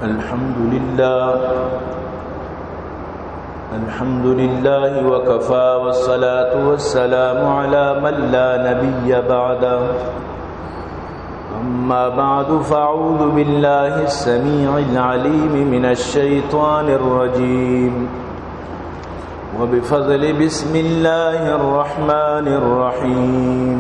الحمد لله وكفى والصلاة والسلام على من لا نبي بعده أما بعد فأعوذ بالله السميع العليم من الشيطان الرجيم وبفضل بسم الله الرحمن الرحيم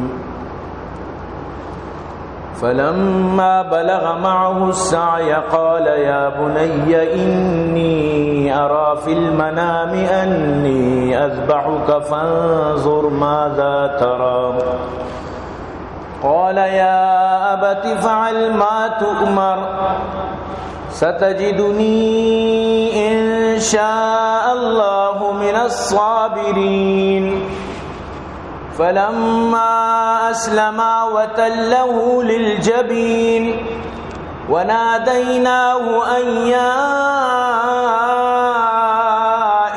فلما بلغ معه السعي قال يا بني إني أرى في المنام أني أذبحك فانظر ماذا ترى قال يا أبت افعل ما تؤمر ستجدني إن شاء الله من الصابرين فلما أسلما وتله للجبين وناديناه أن يا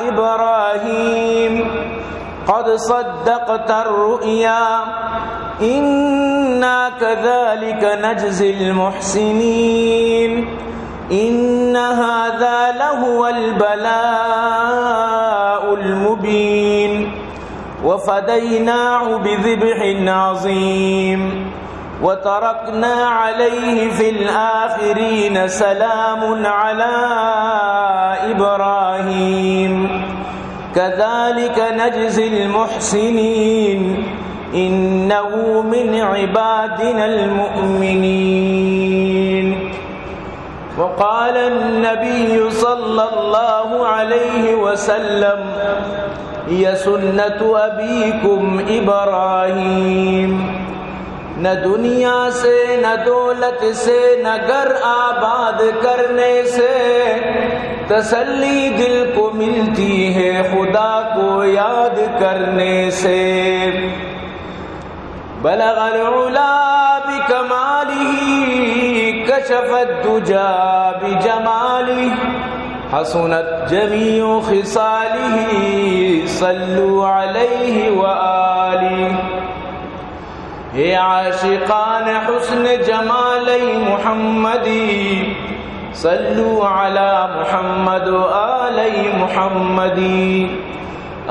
إبراهيم قد صدقت الرؤيا إنا كذلك نجزي المحسنين إن هذا لهو البلاء المبين وفديناه بذبح عظيم وتركنا عليه في الآخرين سلام على إبراهيم كذلك نجزي المحسنين إنه من عبادنا المؤمنين وقال النبي صلى الله عليه وسلم یہ سنت ابیکم ابراہیم نہ دنیا سے نہ دولت سے نہ گھر آباد کرنے سے تسلی دل کو ملتی ہے خدا کو یاد کرنے سے بلغ العلا بکمالہ کشف الدجا بجمالہ حسنت جمیع خصالہ صلوا علیہ وآلہ ہے عاشقان حسن جمالی محمدی صلوا علی محمد وآلہ محمدی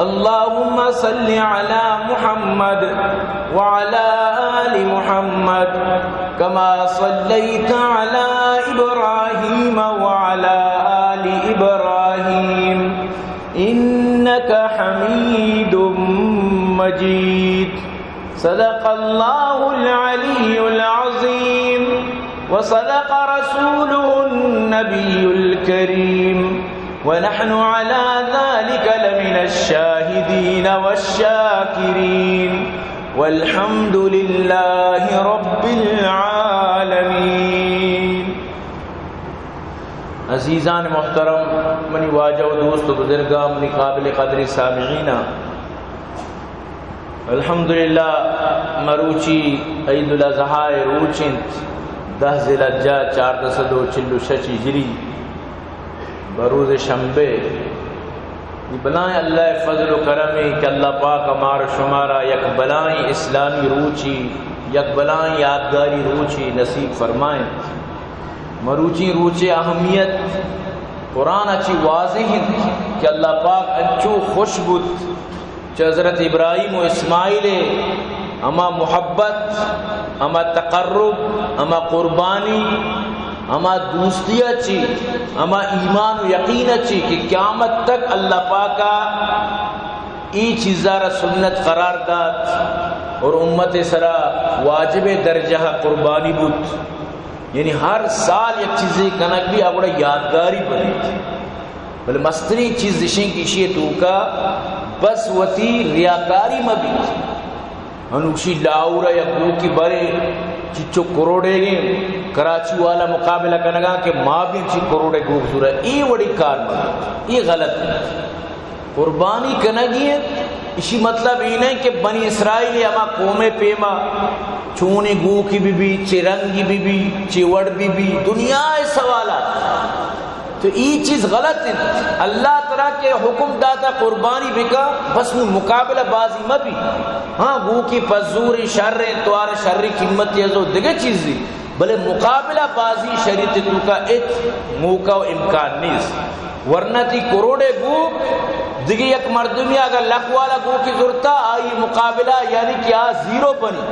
اللہم صل علی محمد وعلى آل محمد كما صليت على إبراهيم وعلى آل إبراهيم إنك حميد مجيد صدق الله العلي العظيم وصدق رسوله النبي الكريم ونحن على ذلك لمن الشاهدين والشاكرين والحمد لله رب العالمين. عزیزان محترم، منی واجہ و دوست و بزرگاں، منی قابل قدر سامعین، الحمدللہ مروچی عید الاضحی روچنت 10 ذی الحجہ 1446 ہجری بروز شنبے یہ بلائیں اللہ فضل و کرمی کہ اللہ پاک ہمار شمارا یک بلائیں اسلامی روچی یک بلائیں یادگاری روچی نصیب فرمائیں. مروچی روچے اہمیت قرآن اچھی واضح ہے کہ اللہ پاک اچھو خوش بود کہ حضرت ابراہیم و اسماعیل اما محبت اما تقرب اما قربانی اما دوستی اچھی اما ایمان و یقین اچھی کہ قیامت تک اللہ پاکا ای چیزارہ سنت قرار داد اور امت سرا واجب درجہ قربانی بود. یعنی ہر سال یک چیزی کنک بھی اگوڑا یادگاری بنی بل مستری چیز دشیں کی شیئے توکا بس وطی ریاکاری مبی انوشی لاؤرہ یا گو کی برے چچو کروڑے گئے کراچی والا مقابلہ کنگا کہ ماں بھی چی کروڑے گو سورہ ای وڑی کار مبی ای غلط ہے. قربانی کنگی ہے اسی مطلب یہ نہیں کہ بنی اسرائیل اما قوم پیما چونے گو کی بی چی رنگی بی چی وڑ بی دنیا سوالات تو یہ چیز غلط ہے. اللہ تعالیٰ کے حکم داتا قربانی بکا بس میں مقابلہ بازی مبی ہاں گو کی پزور شر توار شر قیمت یہ جو دیگه چیزی بلے مقابلہ بازی شریعت تو کا ایک موقع و امکان نیست، ورنہ تی کروڑے گوک دیگی یک مردمی اگر لکھ والا گو کی ضرورتا آئی مقابلہ یعنی کیا زیرو بنی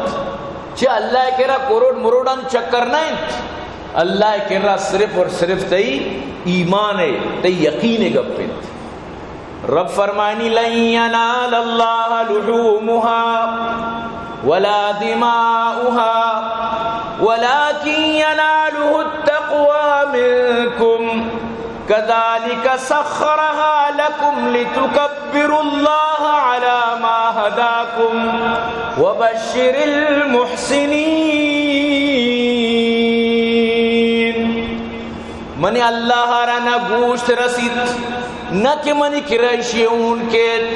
چھے اللہ کہہ رہا کروڑ مروڑان چکر نہیں، اللہ کہہ رہا صرف اور صرف تی ایمان ہے، تی یقین گپت. رب فرمائنی لن ینال اللہ لحومها ولا دماؤها ولكن يناله التقوى منكم كذلك سخرها لكم لتكبروا الله على ما هداكم وبشر المحسنين. منی اللہ را نہ گوشت رسید نہ کہ منی کرائشیون کیت،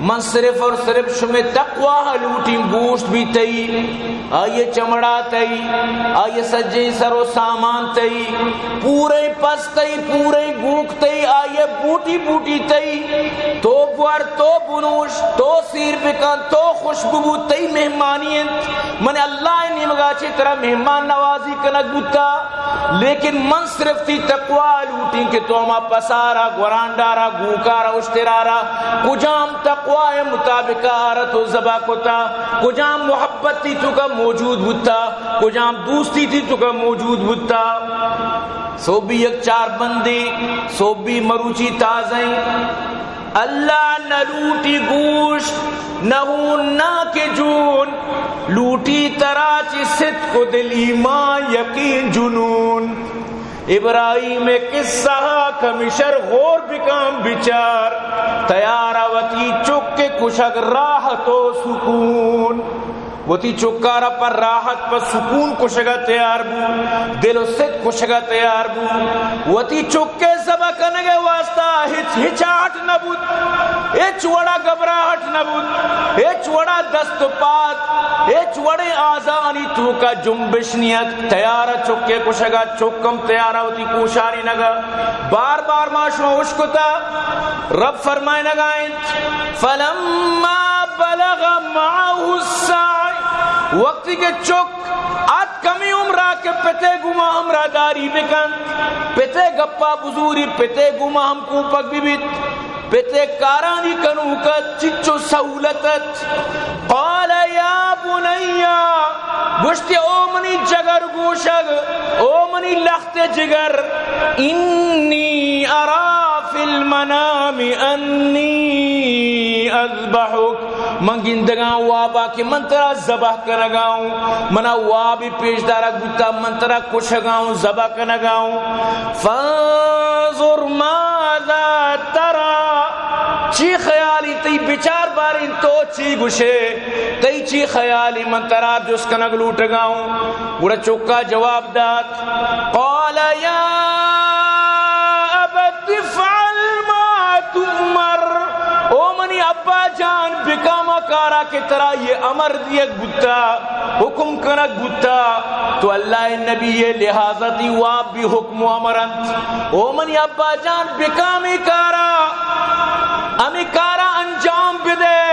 من صرف اور صرف شمی تقوی لوٹیں گوشت بھی تئی، آئیے چمڑا تئی، آئیے سجے سر و سامان تئی، پورے پس تئی، پورے گوک تئی، آئیے بوٹی بوٹی تئی، تو بوار تو بنوش تو سیر بکن تو خوشبو تئی مہمانی انت. من اللہ نمگا چھے طرح مہمان نوازی کنک بوتا، لیکن من صرف تی تقوی لوٹیں کہ تو ہما پسارا گوراندارا گوکارا اشترارا کجام تقوی مطابقہ آرہ تو زبا کتا، کجام محبت تی تو کا موجود ہوتا، کجام دوستی تی تو کا موجود ہوتا. سو بھی یک چار بندی سو بھی مروچی تازیں اللہ نہ لوٹی گوشت نہ کے جون لوٹی تراچی صدق کو دل ایمان یقین جنون. ابراہیم قصہ کمشر غور بکام بچار تیاراوتی چک کے کشک راحت و سکون، وتی چکارا پر راحت پر سکون کشگا تیار بو، دل و صد کشگا تیار بو، وتی چکے سبا کنگے واسطہ ہچاٹ نبود، ایچ وڑا گبراہٹ نبود، ایچ وڑا دست پات، ایچ وڑے آزانی تو کا جنبش نیت تیارا چکے کشگا چکم تیارا وتی کوشاری نگا بار بار ماشو اشکتا. رب فرمائے نگائیں فلما بلغ معه السعی، وقتی کے چک آت کمی عمرہ کے پتے گما ہمرا داری بکن، پتے گپا بزوری پتے گما ہم کو پک بیت، پتے کارانی کنوکت چچو سہولتت. قال یا بنیا، گوشتی او منی جگر گوشگ، او منی لخت جگر، انی ارا فی المنام انی اذبحک، من گندگاں وابا کہ من ترا ذبح کنگاؤں، منا وابی پیش دارا گتا من ترا کشگاؤں ذبح کنگاؤں. فانظر ماذا ترا، چی خیالی تی بچار بارین تو چی گوشے تی چی خیالی من ترا جس کنگ لوٹگاؤں. گوڑا چکا جواب دات قال یا ابت فعل ما تؤمر، او منی ابا جان بکاما کارا کے طرح یہ امر دیگ بتا حکم کنک بتا تو اللہ نبی یہ لہذا دی واب بھی حکم و امرنت. او منی ابا جان بکامی کارا امی کارا انجام بدے،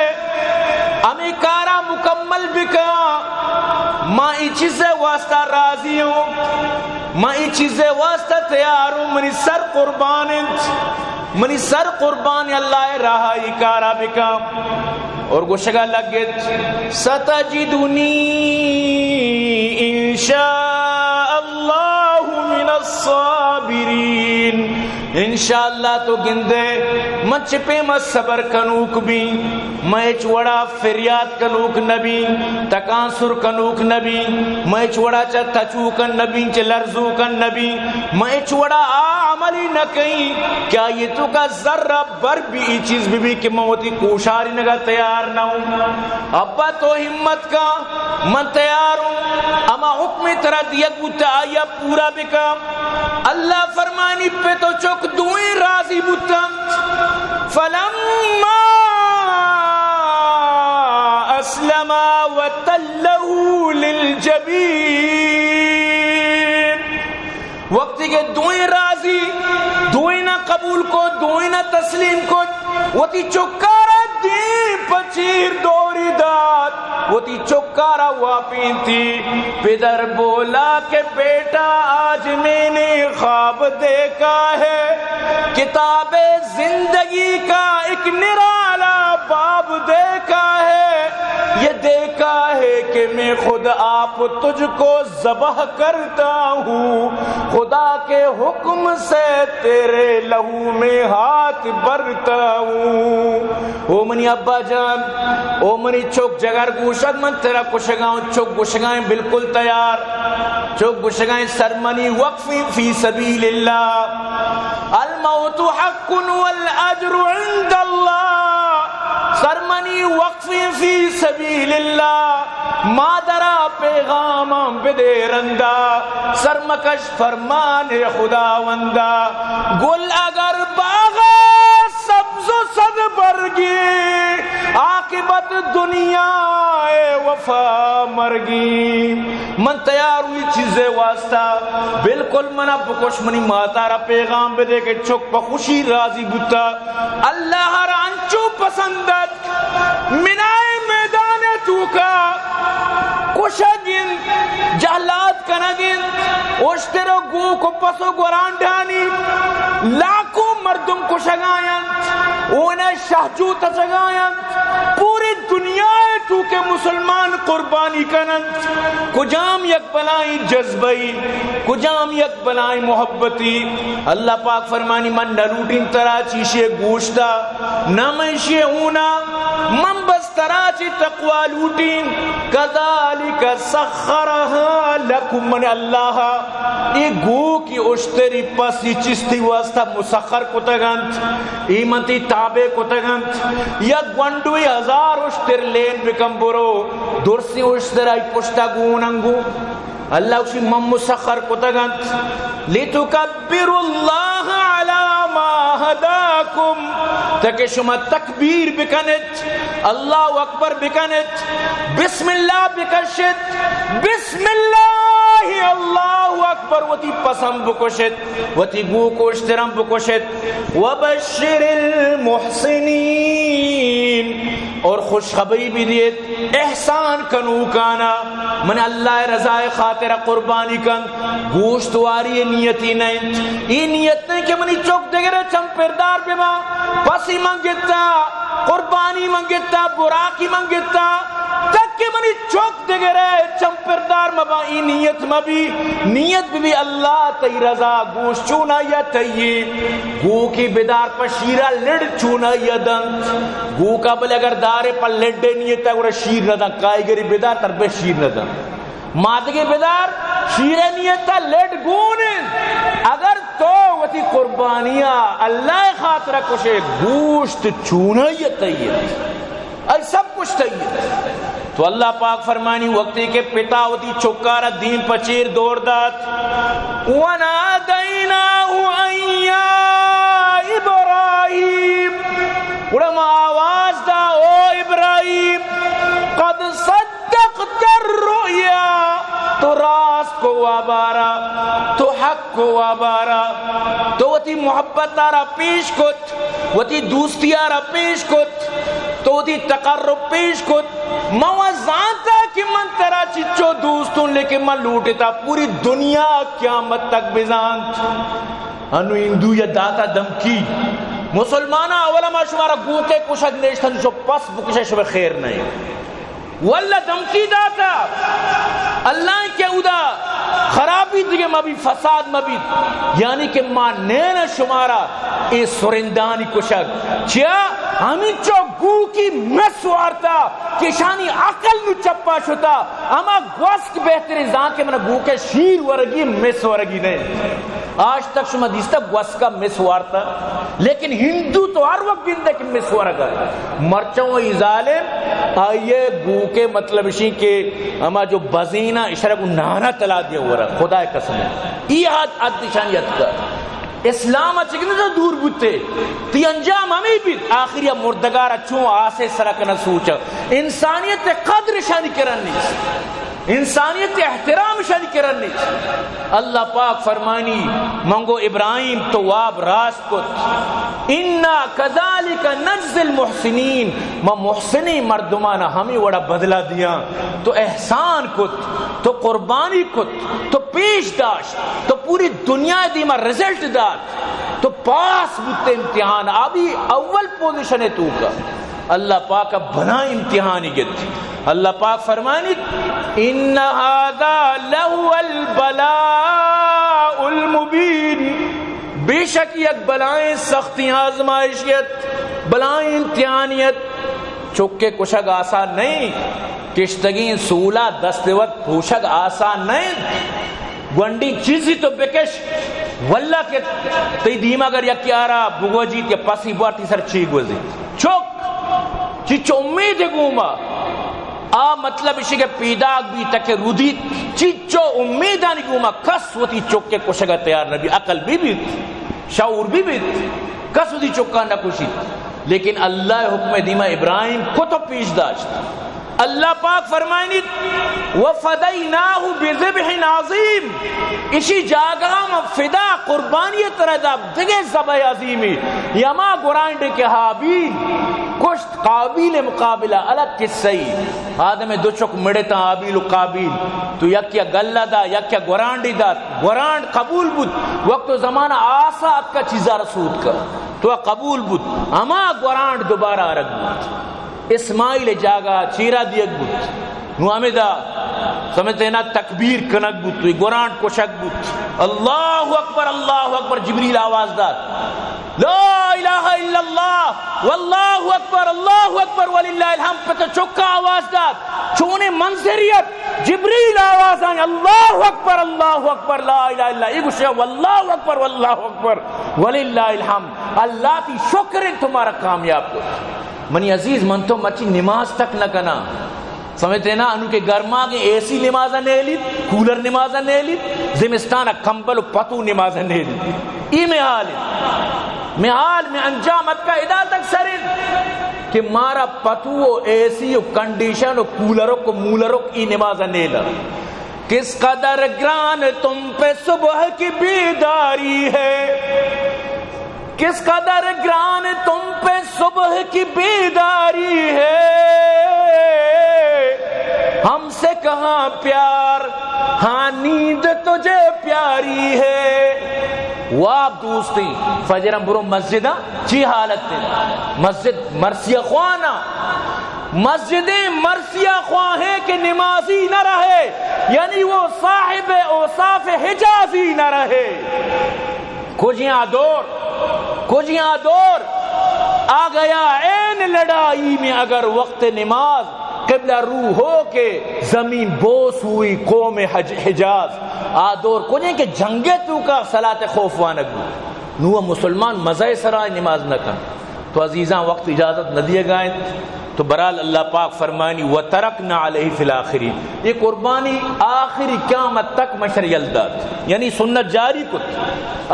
امی کارا مکمل بکا، ماں ای چیزیں واسطہ راضی ہوں، ماں ای چیزیں واسطہ تیار ہوں، منی سر قربانت، منی سر قربان اللہ رہائی کارا بکا. اور گوشگا لگت ستجدنی انشاء اللہ من الصابرین، انشاءاللہ تو گندے من چپے میں صبر کنوک بھی، میں چوڑا فریاد کنوک نبی، تکانسر کنوک نبی، میں چوڑا چا تچوکن نبی چا لرزوکن نبی، میں چوڑا عملی نہ کہیں کیا یہ تو کا ذرہ بر بھی ای چیز بھی کہ موتی کوشاری نگا تیار نہ ہوں. ابا تو ہمت کا من تیار ہوں، اما حکم ترہ دیا گوتا آیا پورا بکا. اللہ فرمانی پہ تو چک دوئیں راضی بوتا. فلما اسلما وتلہ للجبین، وقتی کے دوئیں راضی، دوئیں نہ قبول کو، دوئیں نہ تسلیم کو، وہ تی چکارا دی پچیر دوری داد وہ تی چکارا واپین تھی. پدر بولا کہ بیٹا آج میں نے خواب دیکھا ہے, کتاب زندگی کا ایک نرالا باب دیکھا ہے. یہ دیکھا ہے کہ میں خود آپ تجھ کو ذبح کرتا ہوں, خدا کے حکم سے تیرے لہو میں ہاتھ بھرتا ہوں. او منی ابا جان, او منی چوک جگر گوشت من تیرا کشگاؤں. چوک گشگائیں بالکل تیار, چوک گشگائیں سرمنی وقفی فی سبیل اللہ. الموت حق والاجر عند اللہ, سرمنی وقفی فی سبیل اللہ. مادرہ پیغام بدیرندہ, سرمکش فرمان خداوندہ. گل اگر باغ سبز و صد برگی, عاقبت دنیا وفا مرگی. من تیار ہوئی چیزیں واسطہ بالکل منا بکش منی ماتارا پیغام بدے کے چک بخوشی راضی بتا. اللہ رانچو پسندت منائے میدان تو کا کشگین جہلات کنگین اوشترو گو کو پسو گوران ڈھانی. لاکھوں مردم کشگائیں, انہیں شہجو تچگائیں. پوری دنیا تو کے مسلمان قربانی کنن. کجام یک بلائی جذبئی, کجام یک بلائی محبتی. اللہ پاک فرمانی من نلوٹین ترا چیشے گوشتا نہ منشے ہونا, من بس ترا چی تقوی لوٹین. کذالک سخرها لکم, من اللہ ای گو کی اشتری پسی چستی واسطہ مسخر کو تگنت, ایمتی تابع کو تگنت. یا گونڈوی ہزار اشتر لین بکم برو, درسی اشتر ای پشتا گوننگو. اللہ اسی من مسخر کو تگنت. لِتُكَبِّرُ اللَّهَ عَلَى مَا هَدَاكُمْ, تاکہ شما تکبیر بکنت, اللہ اکبر بکنت, بسم اللہ بکشت, بسم اللہ اللہ اکبر وتی پسند بکشت, وتی گو کو اشترم بکشت. وَبَشِّرِ الْمُحْسِنِينَ, اور خوشخبری بھی دیت احسان کنو کانا. من اللہ رضا خاطر قربانی کن, گوشت واری نیتی نہیں. ای نیت نہیں کہ منی چوک دگرے چمپردار بیما پسی منگتا, قربانی منگتا, براکی منگتا, تک کہ منی چوک دگرے چمپردار مبا. ای نیت مبی, نیت بھی اللہ تی رضا گوشت چونا یا تی. گو کی بیدار پر شیرہ لڑ چونا یا دن. گو کا بل اگر دارے پر لڑے نیت ہے شیر نہ دن, کائی گری بیدار تر بے شیر نہ دن. مادگی بیدار شیرے نیت تا لڑ گونن. اگر تو وتی قربانیاں اللہ خاطرہ کشے گوشت چونا یا تی, ای سب کچھ تی. تو اللہ پاک فرمانی وقتی کے پتا ہوتی چکارا دین پچیر دور دات. وَنَادَيْنَاهُ أَن يَا إِبْرَاهِيمُ, اڑما آواز دا او ابراہیم, قد صدقت الرؤیا, تو راست کو وابارا, تو حق کو وابارا. تو وتی محبت آرہ پیش کت, وتی دوستی آرہ پیش کت, تو وتی تقرب پیش کت. موازانتا کہ من ترا چچو دوستوں لیکن من لوٹتا پوری دنیا قیامت تک بزانت. انو ہندو یا داتا دمکی مسلمانہ اولا ما شمارا گوتے کشک نیشتن جو پس بکشے شب خیر نہیں. واللہ دمکی داتا اللہ کے ادا خرابی دیگے مبی فساد مبی, یعنی کہ ماں نینا شمارا اے سرندانی کشک چیا ہمیں چو گو کی مسوارتا کشانی عقل نو چپا شتا. اما گوسک بہتری زان کے منہ گو کے شیر ورگی مس ورگی نہیں. آج تک شما دیستا گوسکا مس وارتا, لیکن ہندو تو ہر وقت دیندے کہ مس ورگا. مرچوں ای ظالم آئیے گو کے مطلب اسی کہ اما جو بزینہ اشارہ کو نانا تلا دیا ورگ, خدا قسم ہے. ای حد نشانیت کا اسلام اچھکنے تو دور بوتے تی انجام ہمیں بھی آخری مردگارہ چون آسے سرکنا سوچا. انسانیت قدر شانی کرن نہیں. انسانیت احترام شد کرنے. اللہ پاک فرمانی منگو ابراہیم تو واب راست کت انا کذالک نجزی المحسنین ما محسنی مردمانہ ہمیں وڑا بدلہ دیا تو احسان کت تو قربانی کت تو پیش داشت تو پوری دنیا دیما رزلٹ داد تو پاس بودتے امتحان ابھی اول پوزیشن ہے تو کا. اللہ پاک بنا امتحانی گت. اللہ پاک فرمانی ان هذا لهو البلاء المبین، بے شک یک بلائیں سختی آزمائشیت بلائیں امتحانیت چکے کشگ آسان نہیں، کشتگین سولہ دستوت پوشگ آسان نہیں. گونڈی چیزی تو بکش واللہ کے تی دیما اگر یکی آرہ بگو جیت یا پاسی بارتی سر چی گوزی چک چیچو امید گوما آ مطلب اسی کے پیداک بھی تک رودی چیچو امیدانی گوما کس ہوتی چک کے کشگا تیار نبی عقل بھی بیت شعور بھی بیت کس ہوتی چکا نہ کشی. لیکن اللہ حکم دیما ابراہیم کو تو پیش داشت. اللہ پاک فرمائنی وَفَدَيْنَاهُ بِذِبْحٍ عَظِيمٍ، اسی جاگہ فدا قربانیت رضا دگے ذبح عظیمی یما گرانڈ کے حابیل کشت قابیل مقابلہ الگ قصہی. آدم دو چک مڑے تا حابیل و قابیل تو یکیا گلہ دا یکیا گرانڈی دا گرانڈ قبول بود وقت و زمانہ آسات کا چیزا رسود کا تو قبول بود اما گرانڈ دوبارہ آرگ بود. اسماعیل جاگا چیرہ دیگ بود نو امیدہ سمجھتے نا تکبیر کنک بود تو گرانٹ کو شک بود اللہ اکبر جبریل آواز داد لا الہ الا اللہ واللہ اکبر وللہ الحمد پتہ چکا آواز داد چونے منظریت جبریل آواز آئیں اللہ اکبر لا الہ الا اللہ ایک واللہ اکبر وللہ الحمد. اللہ تی شکر تمہارا کامیاب کو. منی عزیز من تو مچی نماز تک نہ کنا سمجھتے نا انہوں کے گرما کے اے سی نمازہ نہیں لی کولر نمازہ نہیں لی زمستانہ کمبل و پتو نمازہ نہیں لی. ای محال میں انجامت کا ادا تک سرد کہ مارا پتو و اے سی و کنڈیشن و کولروں کو مولروں ای نمازہ نہیں لا. کس قدر گران تم پہ صبح کی بیداری ہے، کس قدر گران تم پہ صبح کی بیداری ہے، ہم سے کہاں پیار ہاں نیند تجھے پیاری ہے. واب دوستی فجرم برو مسجدہ چی حالت ہے مسجد مرثیہ خوانہ مسجد مرثیہ خواہ ہے کہ نمازی نہ رہے یعنی وہ صاحب اوصاف حجازی نہ رہے. کجیاں دور آ گیا این لڑائی میں اگر وقت نماز قبلہ روح ہو کے زمین بوس ہوئی قوم حجاز آدور کجیں کہ جنگے تو کا صلاة خوف وانگو نوہ مسلمان مزہ سرائے نماز نہ کن. تو عزیزاں وقت اجازت نہ دیے گائیں تو برال اللہ پاک فرمانی وَتَرَكْنَا عَلَيْهِ فِي الْآخِرِينَ، یہ قربانی آخری قیامت تک مشر یلداد یعنی سنت جاری کت.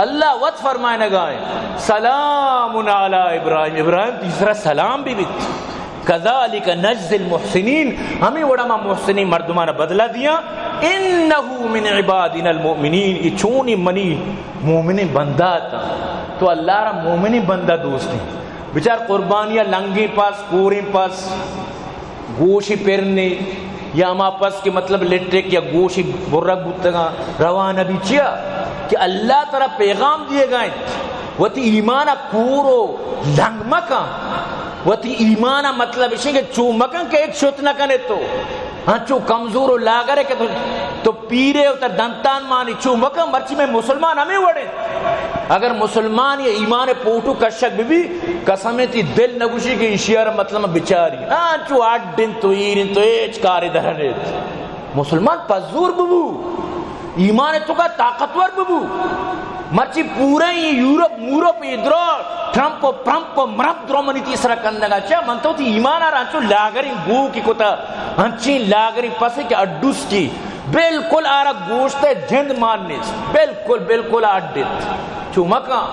اللہ وقت فرمائے نگائیں سلام علی ابراہیم تیسرا سلام بھی بیت کذالک نجزی المحسنین، ہمیں وڑا محسنین مردمانہ بدلہ دیا. انہو من عبادنا المؤمنین، یہ چونی منی مومن بندہ تا تو اللہ را مومن بندہ دوست ہیں. بچار قربانیاں لنگی پاس پوری پاس گوشی پیرنے یا ہما پاس کے مطلب لٹرک یا گوشی برک بودتگا روانہ بھی چیا کہ اللہ طرح پیغام دیے گئے وہ تی ایمانہ کورو لنگ مکا وہ تی ایمانہ مطلب اسی کہ چو مکن کہ ایک شت نہ کنے تو ہاں چو کمزور و لاغرے کہ تو پیرے ہوتا دنتان مانی چو مکن مرچی میں مسلمان ہمیں وڑے. اگر مسلمان یہ ایمان پوٹو کشک بھی قسمیں تی دل نگوشی کی اشیار مطلب بچاری ہاں چو 8 دن تو ایرین تو ایچ کاری دہنیت مسلمان پزور ببو ایمان تو کا طاقتور ببو مرچی پورے ہی یورپ مورپ ادرو ٹرمپ و پرمپ و مرپ درو منی تیسرا کندگا چاہ من تو تی ایمان آرہا چو لاغری گو کی کتا ہنچی لاغری پسے کہ اڈوس کی بالکل آرہ گوشت جند ماننیس بالکل آڈیت چو مکہ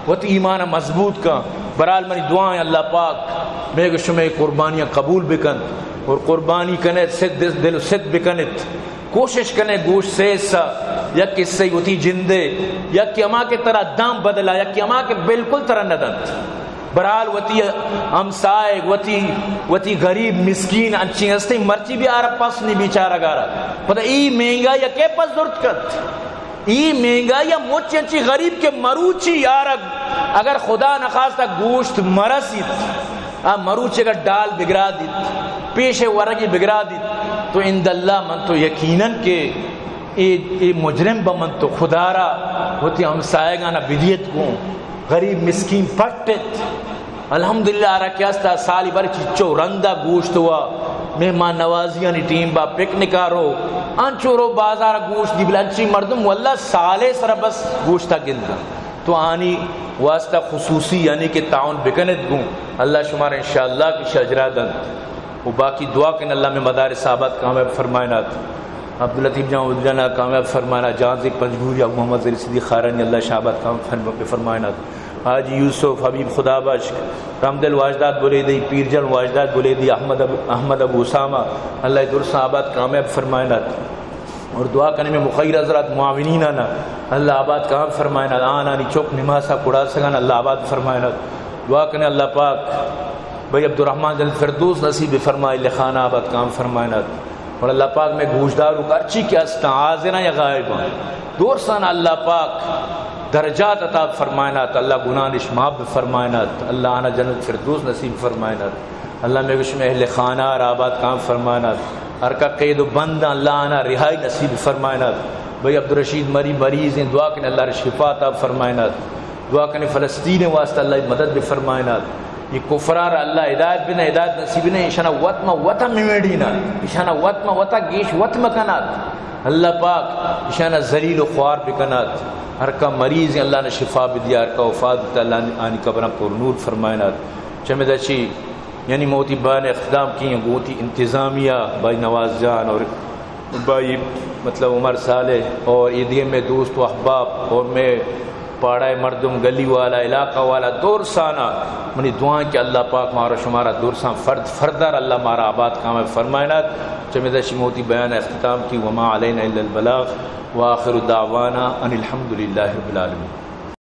وہ تی ایمان مضبوط کا. برال منی دعائیں اللہ پاک میں کہ شمع قربانیاں قبول بکن اور قربانی کنے صد دل و صد بکنت کوشش کنے گوشت سے سا یا کس سے ہوتی جندے یا کہ اما کے طرح دام بدلا یا کہ اما کے بالکل طرح ندنت برحال وتی ہمسائے وتی غریب مسکین انچی ہستی مرچی بھی آرہ پاس نہیں بیچارہ گارا پتہ ای مہنگا یا کے پاس ضرورت کت ای مہنگا یا مچ انچی غریب کے مروچی یارہ اگر خدا نخواستہ گوشت مرسید مروچے کا ڈال بگرا دیت پیش ورگی بگرا دیت تو اند اللہ من تو یقیناً کہ اے مجرم بمن تو خدا را ہوتی ہمسائے گانا بدیت کو غریب مسکین پٹت الحمدللہ آرہ کیاستا سالی بار چچو رندہ گوشت ہوا مہمان نوازیانی ٹیم با پکنکا رو انچو رو بازار گوشت دی بلنچی مردم واللہ سالے سر بس گوشتا گندہ تو آنی واسطہ خصوصی یعنی کہ تعاون بکنت گوں اللہ شمار انشاءاللہ کی شجرہ دن و باقی دعا کن اللہ میں مدارس صحابت کامیاب فرمائنات عبداللطیف جان جانا کامیاب فرمائنا جانزی پنجگوری ابو محمد زیر صدیق خارنی اللہ شہابت کامیاب فرمائنات حاجی یوسف حبیب خدا بخش رحمدل واجداد بولے دی پیر جان واجداد بولے دی احمد ابو اسامہ اللہ در صحابت کامیاب فرمائنات اور دعا کرنے میں مخیر حضرات معاونین آنا اللہ آباد کام فرمائنا آنا نی چوک نماسا کڑا سگانا اللہ آباد فرمائنا دعا کرنے اللہ پاک بھئی عبدالرحمن جل فردوس نصیب فرمائی لخانہ آباد کام فرمائنا اور اللہ پاک میں گوشدارو کرچی کیا استا آزنا یا غائبا دور سانا اللہ پاک درجات عطا فرمائنا اللہ گناہ نشماب فرمائنا اللہ آنا جنت فردوس نصیب فرمائنا اللہ میں گوش میں اہل خانہ اور آباد کام فرمائنا ہر کا قید و بند اللہ آنا رہائی نصیب فرمائنا بھئی عبدالرشید مریض ہیں دعا کرنے اللہ شفا عطا فرمائنا دعا کرنے فلسطین واسطہ اللہ مدد بھی فرمائنا یہ کفرار اللہ ہدایت بنا ہدایت نصیب نے اشانہ وطم میڈینا اشانہ وطم گیش وطم کنات اللہ پاک اشانہ ذلیل و خوار بکنات ہر کا مریض ہیں اللہ نے شفا بھی دیا ہر کا وفات دیتا اللہ آنی قبرہ پر نور فرمائنا چمید اچھی یعنی موتی بان اختتام کی ہیں گوتی انتظامیہ بھائی نواز جان اور بھائی مطلب عمر صالح اور عیدیہ میں دوست و احباب اور میں پاڑائے مردم گلی والا علاقہ والا دور سانا منی دعائیں کہ اللہ پاک مارا شمارا دور سان فردر اللہ مارا آباد کام فرمائنات چمیدہ شموتی بیان اختتام کی وما علینا الا البلاغ وآخر دعوانا ان الحمدللہ رب العالمین.